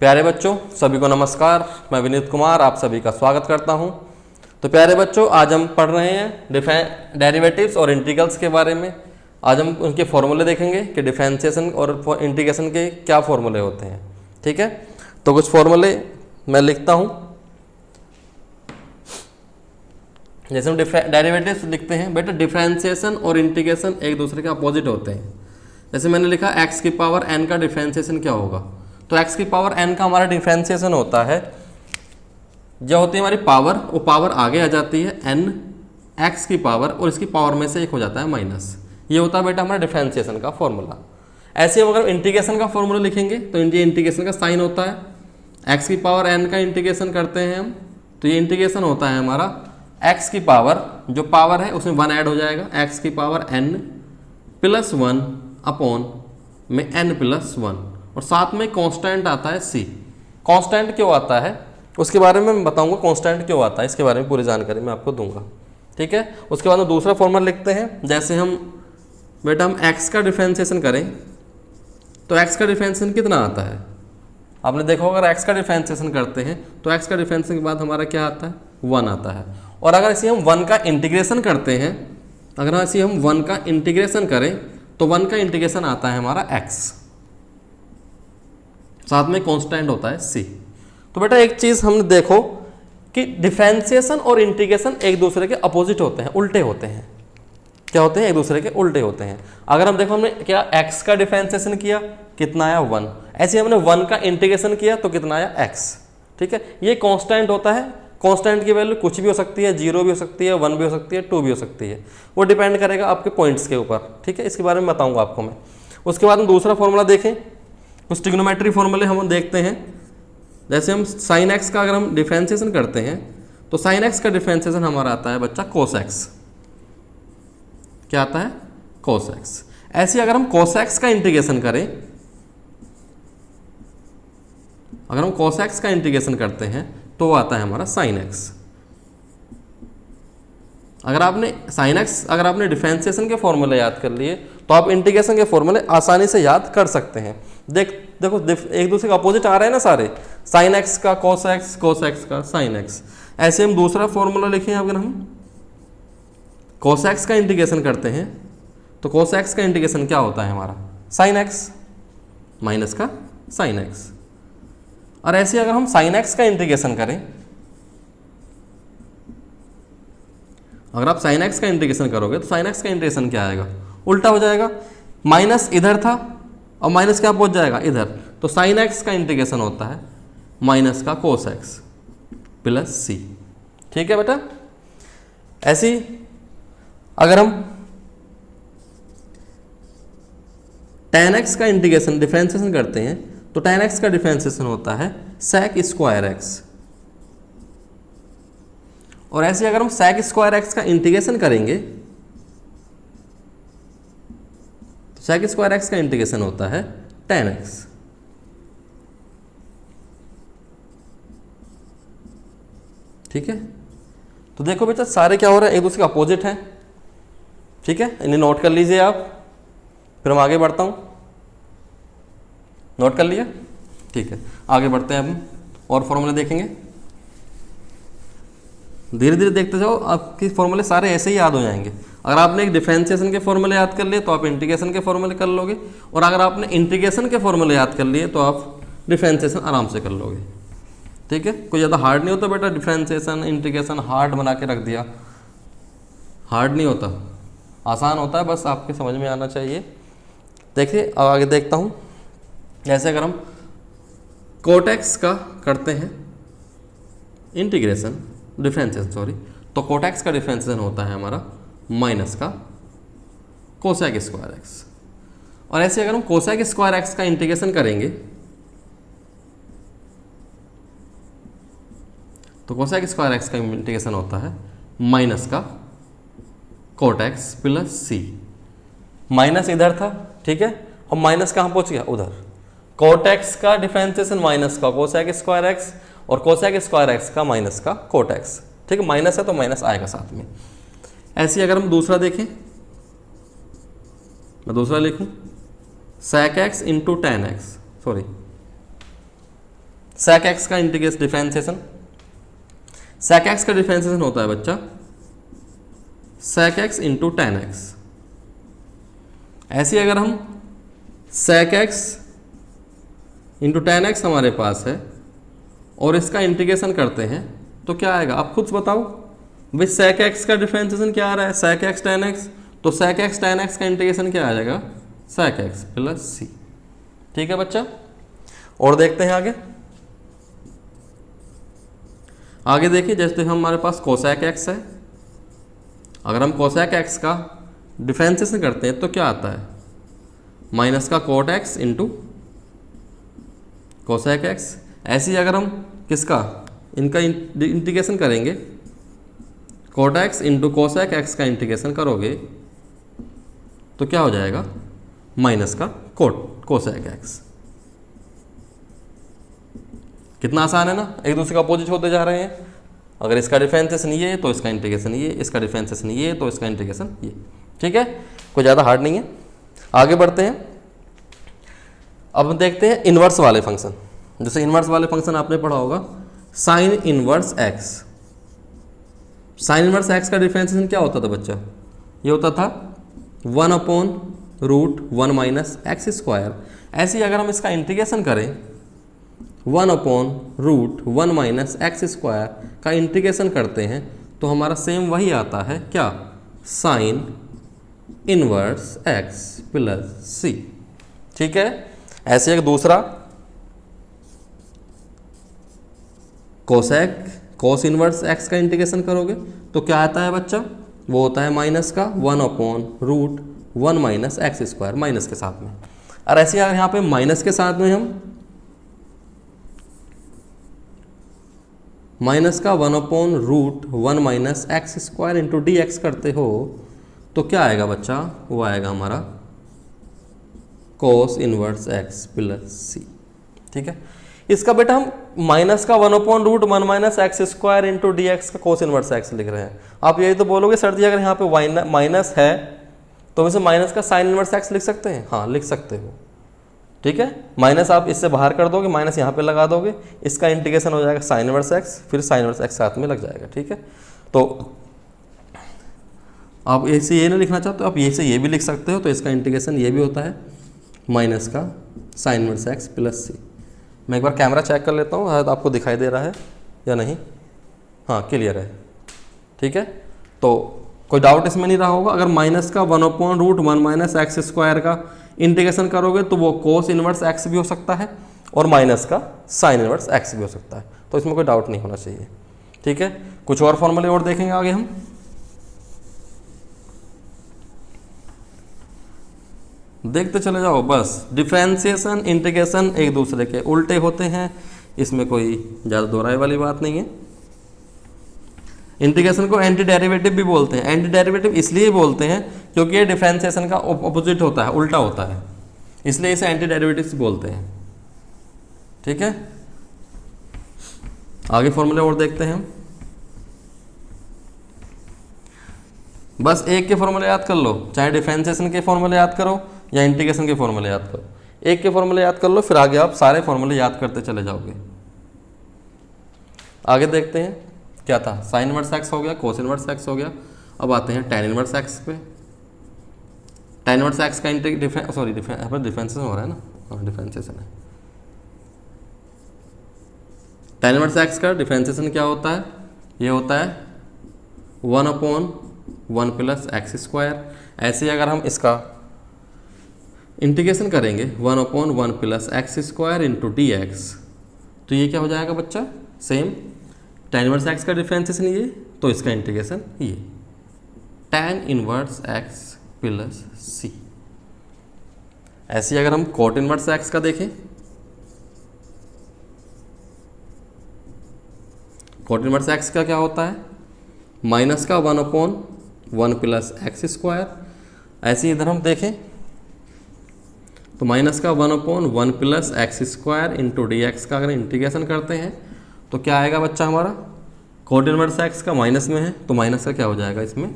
प्यारे बच्चों सभी को नमस्कार। मैं विनीत कुमार आप सभी का स्वागत करता हूं। तो प्यारे बच्चों आज हम पढ़ रहे हैं डेरिवेटिव्स और इंटीग्रल्स के बारे में। आज हम उनके फॉर्मूले देखेंगे कि डिफरेंशिएशन और इंटीग्रेशन के क्या फॉर्मूले होते हैं। ठीक है, तो कुछ फॉर्मूले मैं लिखता हूं। जैसे हम डेरिवेटिव्स लिखते हैं बेटा, डिफरेंशिएशन और इंटीग्रेशन एक दूसरे के अपोजिट होते हैं। जैसे मैंने लिखा x की पावर n का डिफरेंशिएशन क्या होगा, तो x की पावर n का हमारा डिफरेंशिएशन होता है, जो होती है हमारी पावर, वो पावर आगे आ जाती है n x की पावर और इसकी पावर में से एक हो जाता है माइनस। ये होता है बेटा हमारा डिफरेंशिएशन का फॉर्मूला। ऐसे हम अगर इंटीग्रेशन का फॉर्मूला लिखेंगे तो इंटीग्रेशन का साइन होता है x की पावर n का इंटीग्रेशन करते हैं हम, तो ये इंटीग्रेशन होता है हमारा x की पावर, जो पावर है उसमें 1 ऐड हो जाएगा, x की पावर n प्लस 1 अपॉन में n प्लस 1 और साथ में कांस्टेंट आता है c। कांस्टेंट क्यों आता है उसके बारे में मैं बताऊंगा, कांस्टेंट क्यों आता है इसके बारे में पूरी जानकारी मैं आपको दूंगा। ठीक है, उसके बाद में दूसरा फॉर्मूला लिखते हैं। जैसे हम बेटा हम x का डिफरेंशिएशन करें तो x का डिफरेंशिएशन कितना आता है, आपने देखा होगा अगर x का डिफरेंशिएशन करते हैं तो x का डिफरेंशिएशन के बाद हमारा क्या आता है, 1 आता है। और अगर इसे हम 1 का इंटीग्रेशन करते हैं, अगर इसे हम 1 का इंटीग्रेशन करें तो 1 का इंटीग्रेशन आता है हमारा x, साथ में कांस्टेंट होता है c। तो बेटा एक चीज़ हमने देखो कि डिफरेंशिएशन और इंटीग्रेशन एक दूसरे के अपोजिट होते हैं, उल्टे होते हैं। क्या होते हैं, एक दूसरे के उल्टे होते हैं। अगर हम देखो हमने क्या x का डिफरेंशिएशन किया, कितना आया 1, ऐसे हमने 1 का इंटीग्रेशन किया तो कितना आया x। ठीक है, ये कांस्टेंट होता है। कांस्टेंट की वैल्यू कुछ भी हो सकती है, 0 भी हो सकती है, 1 भी हो सकती है, 2 भी हो सकती है, वो डिपेंड करेगा आपके पॉइंट्स के ऊपर। ठीक है, इसके बारे में बताऊंगा आपको मैं। उसके बाद हम दूसरा फॉर्मूला देखें, कुछ ट्रिग्नोमेट्री फॉर्मूले हम देखते हैं। जैसे हम साइन एक्स का अगर हम डिफरेंशिएशन करते हैं तो साइन एक्स का डिफरेंशिएशन हमारा आता है बच्चा कोस एक्स। क्या आता है, कोस एक्स। ऐसे अगर हम कोस एक्स का इंटीग्रेशन करें, अगर हम कोस एक्स का इंटीग्रेशन करते हैं तो वो आता है हमारा साइन एक्स। अगर आपने साइन एक्स, अगर आपने डिफरेंशिएशन के फॉर्मूले याद कर लिए तो आप इंटीग्रेशन के फॉर्मूले आसानी से याद कर सकते हैं। देखो एक दूसरे के अपोजिट आ रहे हैं ना सारे, साइन एक्स का कोस एक्स का साइन एक्स। ऐसे हम दूसरा फॉर्मूला लिखें, अगर हम कोस एक्स का इंटीग्रेशन करते हैं तो कोस एक्स का इंटीग्रेशन क्या होता है हमारा, साइन एक्स माइनस का साइन एक्स। और ऐसे अगर हम साइन एक्स का इंटीग्रेशन करें, अगर आप साइन एक्स का इंटीग्रेशन करोगे तो साइन एक्स का इंटीग्रेशन क्या आएगा, उल्टा हो जाएगा। माइनस इधर था और माइनस क्या पहुंच जाएगा इधर, तो साइन एक्स का इंटीग्रेशन होता है माइनस का कोस एक्स प्लस सी। ठीक है बेटा, ऐसी अगर हम tan x का इंटीग्रेशन डिफरेंशिएशन करते हैं तो tan x का डिफरेंशिएशन होता है sec स्क्वायर एक्स। और ऐसे अगर हम sec स्क्वायर एक्स का इंटीग्रेशन करेंगे तो sec स्क्वायर एक्स का इंटीग्रेशन होता है tan x। ठीक है, तो देखो बेटा सारे क्या हो रहे हैं, एक दूसरे के अपोजिट हैं। ठीक है, इन्हें नोट कर लीजिए आप, फिर हम आगे बढ़ता हूं। नोट कर लिया, ठीक है, आगे बढ़ते हैं। हम और फॉर्मूले देखेंगे, धीरे धीरे देखते जाओ, आपके फॉर्मूले सारे ऐसे ही याद हो जाएंगे। अगर आपने एक डिफरेंशिएशन के फॉर्मूले याद कर लिए तो आप इंटीग्रेशन के फॉर्मूले कर लोगे, और अगर आपने इंटीग्रेशन के फॉर्मूले याद कर लिए तो आप डिफरेंशिएशन आराम से कर लोगे। ठीक है, कोई ज़्यादा हार्ड नहीं होता बेटा डिफरेंशिएशन इंटीग्रेशन, हार्ड बना के रख दिया, हार्ड नहीं होता, आसान होता है, बस आपके समझ में आना चाहिए। देखिए अब आगे देखता हूँ। जैसे अगर हम कोट एक्स का करते हैं इंटीग्रेशन डिफरेंशिएशन, सॉरी, तो कोट एक्स का डिफरेंशिएशन होता है हमारा माइनस का कोसेक स्क्वायर एक्स। और ऐसे अगर हम कोसेक स्क्वायर एक्स का इंटीग्रेशन करेंगे तो कोसेक स्क्वायर एक्स का इंटीग्रेशन होता है माइनस का कोट एक्स प्लस सी। माइनस इधर था, ठीक है, और माइनस कहाँ पहुंच गया, उधर। कोट एक्स का डिफरेंशिएशन माइनस का कोसेक स्क्वायर एक्स और कोसेक स्क्वायर एक्स का माइनस का कोट एक्स। ठीक है, माइनस है तो माइनस आएगा साथ में। ऐसे अगर हम दूसरा देखें, मैं दूसरा लिखूं sec x into ten x, sorry sec x का इंटीग्रेशन डिफरेंशिएशन, sec x का डिफरेंशिएशन होता है बच्चा sec x into ten x. ऐसे अगर हम sec x into ten x हमारे पास है और इसका इंटीग्रेशन करते हैं तो क्या आएगा, आप खुद बताओ भाई। sec x का डिफरेंशिएशन क्या आ रहा है, sec x tan x, तो sec x tan x का इंटीग्रेशन क्या आ जाएगा, sec x प्लस c। ठीक है बच्चा, और देखते हैं आगे। आगे देखिए, जैसे हमारे पास cosec x है, अगर हम cosec x का डिफरेंशिएशन करते हैं तो क्या आता है, माइनस का cot x into cosec x। ऐसे ही अगर हम किसका, इनका इंटीग्रेशन करेंगे, cot x into cosec x का इंटीग्रेशन करोगे तो क्या हो जाएगा, माइनस का cosec x। कितना आसान है ना, एक दूसरे का अपोजिट होते जा रहे हैं। अगर इसका डिफरेंशिएशन ये तो इसका इंटीग्रेशन ये, इसका डिफरेंशिएशन ये तो इसका इंटीग्रेशन ये। ठीक है, कोई ज़्यादा हार्ड नहीं है। आगे बढ़ते हैं, अब देखते हैं इन्वर्स वाले फंक्शन। जैसे इन्वर्स वाले फंक्शन आपने पढ़ा होगा, sign inverse x. Sign inverse x का डिफरेंशिएशन क्या होता था बच्चा, ये होता था 1/√1 माइनस एक्स स्क्वायर। ऐसे ही अगर हम इसका इंटीग्रेशन करें, 1/√1 माइनस एक्स स्क्वायर का इंटीग्रेशन करते हैं तो हमारा सेम वही आता है, क्या, sine inverse x plus C. ठीक है, ऐसे एक दूसरा cos इनवर्स एक्स का इंटीग्रेशन करोगे तो क्या आता है बच्चा, वो होता है माइनस का 1/√1 माइनस एक्स स्क्वायर, माइनस के साथ में। और ऐसे अगर यहाँ पे माइनस के साथ में हम माइनस का 1/√1 minus x square into d x करते हो तो क्या आएगा बच्चा, वो आएगा हमारा cos inverse x plus C. ठीक है, इसका बेटा हम माइनस का 1/√1 minus x square into d x का cos इनवर्स एक्स लिख रहे हैं। आप यही तो बोलोगे सर जी अगर यहाँ पे माइनस है तो इसे माइनस का साइन इनवर्स एक्स लिख सकते हैं, हाँ लिख सकते हो। ठीक है, माइनस आप इससे बाहर कर दोगे, माइनस यहाँ पे लगा दोगे, इसका इंटीग्रेशन हो जाएगा साइन इनवर्स एक्स, फिर साइन इनवर्स एक्स साथ में लग जाएगा। ठीक है, तो आप ऐसे ये नहीं लिखना चाहते तो आप ये से ये भी लिख सकते हो, तो इसका इंटीग्रेशन ये भी होता है माइनस का साइन इनवर्स एक्स प्लस सी। मैं एक बार कैमरा चेक कर लेता हूँ, तो आपको दिखाई दे रहा है या नहीं, हाँ क्लियर है। ठीक है, तो कोई डाउट इसमें नहीं रहा होगा। अगर माइनस का 1/√1 माइनस एक्स स्क्वायर का इंटीग्रेशन करोगे तो वो cos इनवर्स एक्स भी हो सकता है और माइनस का साइन इनवर्स एक्स भी हो सकता है, तो इसमें कोई डाउट नहीं होना चाहिए। ठीक है, कुछ और फॉर्मूले और देखेंगे आगे हम। देखते चले जाओ, बस डिफरेंशिएशन इंटीग्रेशन एक दूसरे के उल्टे होते हैं, इसमें कोई ज़्यादा दोहराए वाली बात नहीं है। इंटीग्रेशन को एंटी डेरिवेटिव भी बोलते हैं। एंटी डेरिवेटिव इसलिए बोलते हैं क्योंकि ये डिफरेंशिएशन का ऑपोजिट होता है, उल्टा होता है, इसलिए इसे एंटी डेरिवेटिव्स बोलते हैं। ठीक है, आगे फॉर्मूले और देखते हैं हम। बस एक के फॉर्मूले याद कर लो, चाहे डिफरेंशिएशन के फॉर्मूले याद करो या इंटीग्रेशन के फॉर्मूले याद करो, एक के फॉर्मूले याद कर लो, फिर आगे आप सारे फॉर्मूले याद करते चले जाओगे। आगे देखते हैं क्या था, साइन इनवर्स एक्स हो गया, cos इनवर्स एक्स हो गया। अब आते हैं tan इनवर्स एक्स पे। tan इनवर्स एक्स का डिफरेंशिएशन हो रहा है ना, हाँ डिफरेंशिएशन है। tan इनवर्स एक्स का डिफरेंशिएशन क्या होता है, ये होता है 1/1 प्लस एक्स स्क्वायर। ऐसे ही अगर हम इसका इंटीग्रेशन करेंगे 1/1 plus x square into d x तो ये क्या हो जाएगा बच्चा, सेम tan इनवर्स एक्स का डिफरेंशिएशन ये, तो इसका इंटीग्रेशन ये tan इनवर्स एक्स प्लस सी। ऐसे ही अगर हम cot इनवर्स एक्स का देखें, cot इनवर्स एक्स का क्या होता है, माइनस का 1/1 प्लस एक्स स्क्वायर। ऐसे ही इधर हम देखें तो माइनस का 1/1 plus x square into d x का अगर इंटीग्रेशन करते हैं तो क्या आएगा बच्चा हमारा, cot इनवर्स एक्स का माइनस में है तो माइनस का क्या हो जाएगा इसमें,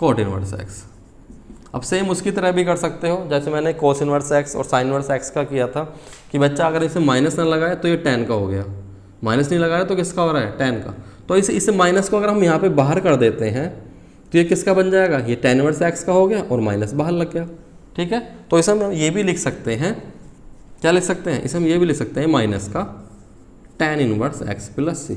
cot इनवर्स एक्स। अब सेम उसकी तरह भी कर सकते हो, जैसे मैंने कोस इनवर्स एक्स और साइन इनवर्स एक्स का किया था कि बच्चा अगर इसे माइनस ना लगाए तो ये टेन का हो गया, माइनस नहीं लगाया तो किसका हो रहा है, टेन का। तो इस माइनस को अगर हम यहाँ पे बाहर कर देते हैं तो ये किसका बन जाएगा, ये टेन इनवर्स एक्स का हो गया और माइनस बाहर लग गया। ठीक है, तो इसे हम ये भी लिख सकते हैं, क्या लिख सकते हैं, इसे हम ये भी लिख सकते हैं माइनस का tan inverse x plus C.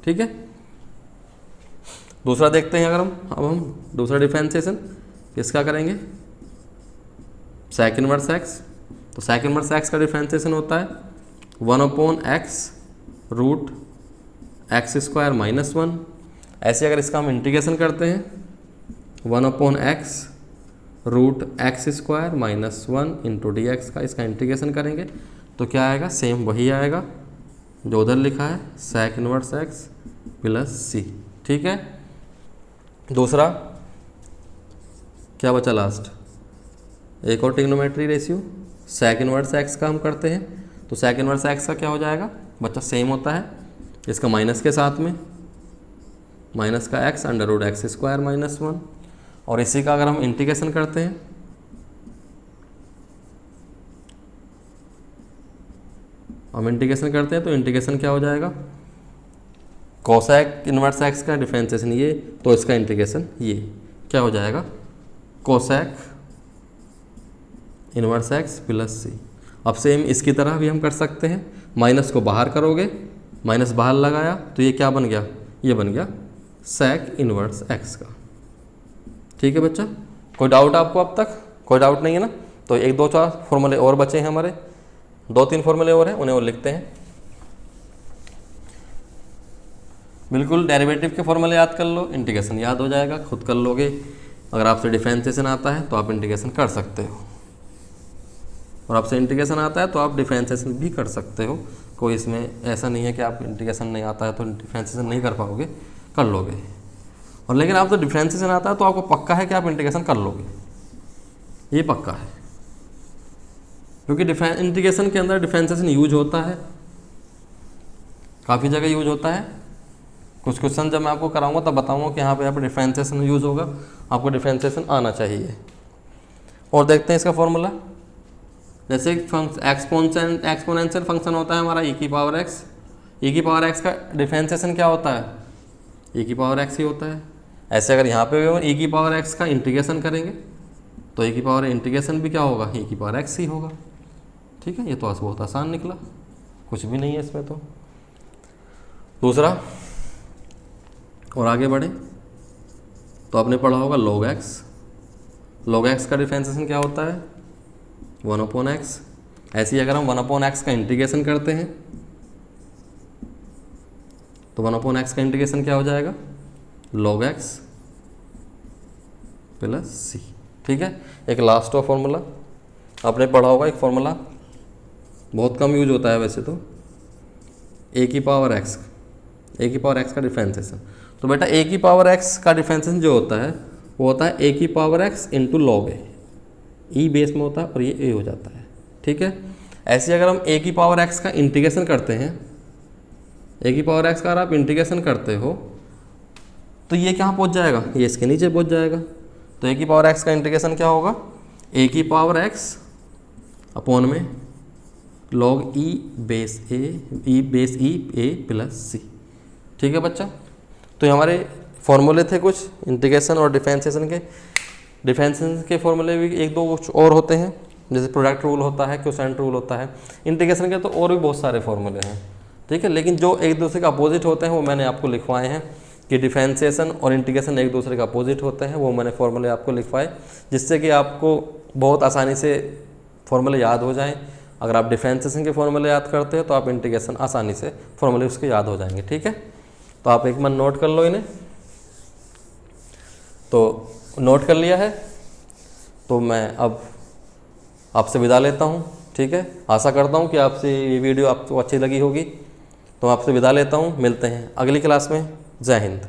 ठीक है, दूसरा देखते हैं अगर हम दूसरा डिफरेंशिएशन किसका करेंगे, सेक इनवर्स एक्स। तो सेक इनवर्स एक्स का डिफरेंशिएशन होता है 1/x root x square minus 1। ऐसे अगर इसका हम इंटीग्रेशन करते हैं 1/x root x square minus 1 into d x का, इसका इंटीग्रेशन करेंगे तो क्या आएगा, सेम वही आएगा जो उधर लिखा है, sec inverse x plus C. ठीक है, दूसरा क्या बचा लास्ट, एक और trigonometry ratio sec inverse x का हम करते हैं। तो सेक इनवर्स एक्स का क्या हो जाएगा बच्चा, सेम होता है इसका माइनस के साथ में, माइनस का x under root x square minus 1। और इसी का अगर हम इंटीग्रेशन करते हैं तो इंटीग्रेशन क्या हो जाएगा, कोसेक इनवर्स एक्स का डिफरेंशिएशन ये, तो इसका इंटीग्रेशन ये क्या हो जाएगा, कोसेक इनवर्स एक्स प्लस सी। अब सेम इसकी तरह भी हम कर सकते हैं, माइनस को बाहर करोगे, माइनस बाहर लगाया तो ये क्या बन गया, ये बन गया सेक इनवर्स एक्स का। ठीक है बच्चा, कोई डाउट आपको अब तक, कोई डाउट नहीं है ना। तो एक दो चार फॉर्मूले और बचे हैं हमारे, 2-3 फॉर्मूले और हैं, उन्हें और लिखते हैं। बिल्कुल डेरिवेटिव के फॉर्मूले याद कर लो, इंटीग्रेशन याद हो जाएगा, खुद कर लोगे। अगर आपसे डिफरेंशिएशन आता है तो आप इंटीग्रेशन कर सकते हो, और आपसे इंटीग्रेशन आता है तो आप डिफरेंशिएशन भी कर सकते हो। कोई इसमें ऐसा नहीं है कि आप इंटीग्रेशन नहीं आता है तो डिफरेंशिएशन नहीं कर पाओगे, कर लोगे। और लेकिन आप तो डिफरेंशिएशन आता है तो आपको पक्का है कि आप इंटीग्रेशन कर लोगे, ये पक्का है, क्योंकि इंटीग्रेशन के अंदर डिफरेंशिएशन यूज होता है, काफ़ी जगह यूज होता है। कुछ क्वेश्चन जब मैं आपको कराऊंगा तब बताऊंगा कि यहाँ पे आप डिफरेंशिएशन यूज होगा, आपको डिफरेंशिएशन आना चाहिए। और देखते हैं इसका फॉर्मूला, जैसे एक्सपोनेंशियल फंक्शन होता है हमारा e की पावर x, e की पावर x का डिफरेंशिएशन क्या होता है, e की पावर x ही होता है। ऐसे अगर यहाँ पे भी e की पावर x का इंटीग्रेशन करेंगे तो e की पावर इंटीग्रेशन भी क्या होगा, e की पावर x ही होगा। ठीक है, ये तो बहुत आसान निकला, कुछ भी नहीं है इसमें। तो दूसरा और आगे बढ़े तो आपने पढ़ा होगा log x। log x का डिफरेंशिएशन क्या होता है 1/x। ऐसे ही अगर हम 1/x का इंटीग्रेशन करते हैं तो 1/x का इंटीग्रेशन क्या हो जाएगा, log x प्लस सी। ठीक है, एक लास्ट और फॉर्मूला आपने पढ़ा होगा, एक फॉर्मूला बहुत कम यूज होता है वैसे तो, a की पावर x का डिफरेंशिएशन। तो बेटा a की पावर x का डिफरेंशिएशन जो होता है वो होता है a की पावर x इंटू लॉग ए, ई बेस में होता है और ये a हो जाता है। ठीक है, ऐसे अगर हम a की पावर x का इंटीग्रेशन करते हैं, a की पावर x का अगर आप इंटीग्रेशन करते हो तो ये कहाँ पहुँच जाएगा, ये इसके नीचे पहुँच जाएगा। तो a की पावर x का इंटीग्रेशन क्या होगा, a की पावर x अपॉन में लॉग ई बेस ए प्लस सी। ठीक है बच्चा, तो ये हमारे फॉर्मूले थे कुछ इंटीग्रेशन और डिफरेंशिएशन के। डिफरेंशिएशन के फॉर्मूले भी एक दो कुछ और होते हैं, जैसे प्रोडक्ट रूल होता है, क्वोशेंट रूल होता है। इंटीग्रेशन के तो और भी बहुत सारे फॉर्मूले हैं। ठीक है, लेकिन जो एक दूसरे का अपोजिट होते हैं वो मैंने आपको लिखवाए हैं कि डिफरेंशिएशन और इंटीग्रेशन एक दूसरे का अपोजिट होते हैं, वो मैंने फॉर्मूले आपको लिखवाए, जिससे कि आपको बहुत आसानी से फॉर्मूले याद हो जाएं। अगर आप डिफरेंशिएशन के फॉर्मूले याद करते हो तो आप इंटीग्रेशन आसानी से फॉर्मूले उसके याद हो जाएंगे। ठीक है, तो आप एक मन नोट कर लो इन्हें। तो नोट कर लिया है तो मैं अब आपसे विदा लेता हूँ। ठीक है, आशा करता हूँ कि आपसे ये वीडियो आपको अच्छी लगी होगी। तो आपसे विदा लेता हूँ, मिलते हैं अगली क्लास में। जय हिंद।